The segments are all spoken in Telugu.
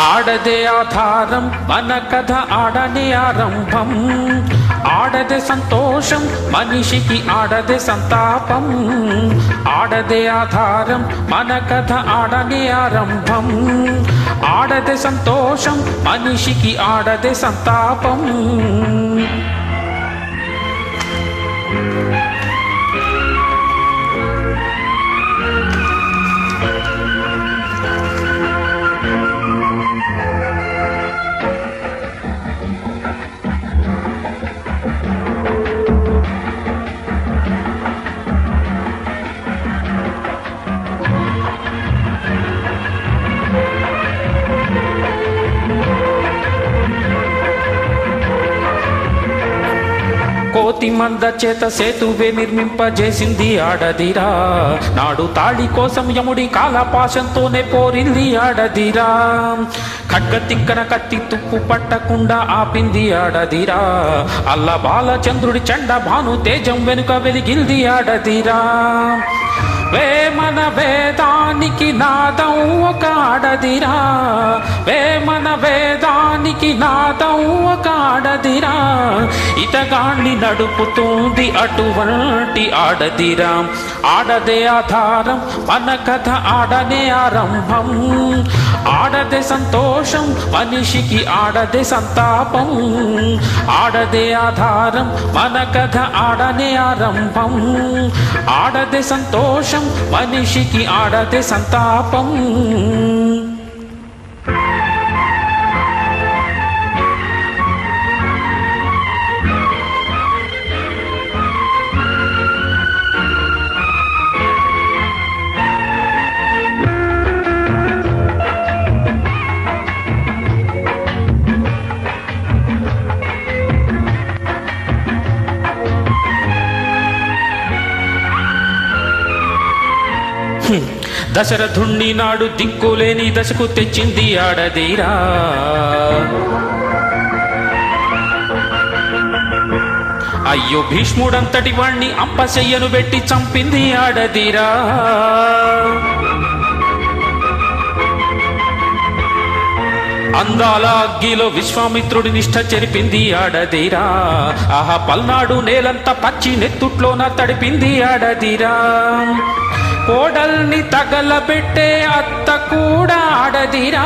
ఆడదే ఆధారం మన కథ ఆడనే ఆరంభం ఆడదే సంతోషం మనిషికి ఆడదే సంతాపం ఆడదే ఆధారం మన కథ ఆడనే ఆరంభం ఆడదే సంతోషం మనిషికి ఆడదే సంతాపం కోతి మంద చేత సేతువే నిర్మింపజేసింది ఆడదిరా నాడు తాళి కోసం యముడి కాలపాశంతోనే పోరింది ఆడదిరా ఖడ్గ తిక్కన కత్తి తుప్పు పట్టకుండా ఆపింది ఆడదిరా అల్ల బాలచంద్రుడి చండ భాను తేజం వెనుక వెలిగింది ఆడదిరా వేమన వేదానికి నాదం ఒక ఆడదిరా వేమన వేదానికి నాదం ఒక ఆడదిరా ఇతగాన్ని నడుపుతుంది అటువంటి ఆడదిరా ఆడదే ఆధారం మన కథ ఆడనే ఆరంభం ఆడదే సంతోషం మనిషికి ఆడదే సంతాపం ఆడదే ఆధారం మన కథ ఆడనే ఆరంభం ఆడదే సంతోషం మనిషికి ఆడదే సంతాపం దశరథుణ్ణి నాడు దిక్కులేని దశకు తెచ్చింది ఆడదిరా అయ్యో భీష్ముడంతటి వాణ్ణి అంపశయ్యను పెట్టి చంపింది ఆడదిరా అందాల అగ్గిలో విశ్వామిత్రుడి నిష్ఠ చెరిపింది ఆడదిరా ఆహా పల్నాడు నేలంతా పచ్చి నెత్తుట్లోన తడిపింది ఆడదిరా కోడల్ని తగలబెట్టే అత్త కూడా ఆడదిరా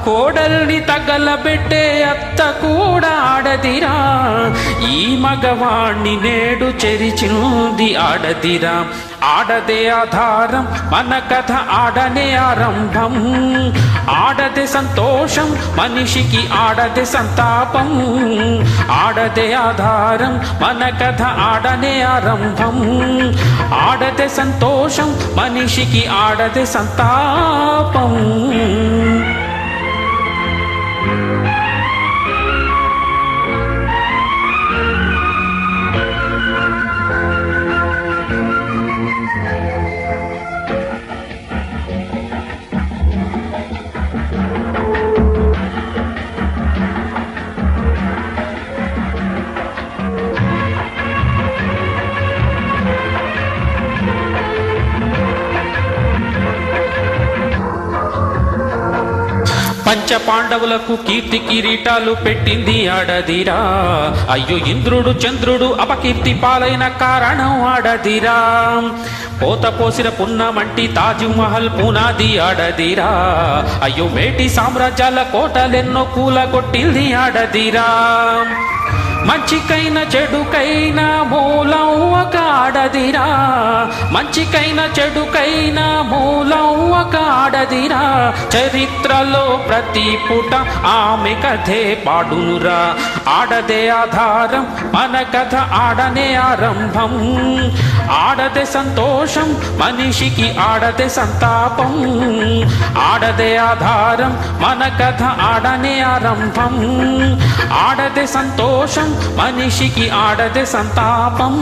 కోడల్ని తగలబెట్టే అత్త కూడా ఆడదిరా ఈ మగవాణ్ణి నేడు చెరిచింది ఆడదిరా ఆడదే ఆధారం మన కథ ఆడనే ఆరంభం ఆడదే సంతోషం మనిషికి ఆడదే సంతాపం ఆడదే ఆధారం మన కథ ఆడనే ఆరంభం ఆడదే సంతోషం మనిషికి ఆడదే సంతాపం పంచ పాండవులకు కీర్తి కిరీటాలు పెట్టింది ఆడదిరా అయ్యో ఇంద్రుడు చంద్రుడు అపకీర్తి పాలైన కారణం ఆడదిరా పోత పోసిన పున్నమంటి తాజ్ మహల్ పునాది ఆడదిరా అయ్యో మేటి సామ్రాజ్యాల కోటలెన్నో కూలగొట్టింది ఆడదిరా మంచికైన చెడుకైన మూలం ఒక ఆడదిరా మంచికైన చెడుకైన మూలం ఒక ఆడదిరా చరిత్రలో ప్రతి పుట ఆమె కథే పాడునురా ఆడదే ఆధారం మన కథ ఆడనే ఆరంభం ఆడదే సంతోషం మనిషికి ఆడదే సంతాపం ఆడదే ఆధారం మన కథ ఆడనే ఆరంభం ఆడదే సంతోషం మనిషికి ఆడదే సంతాపం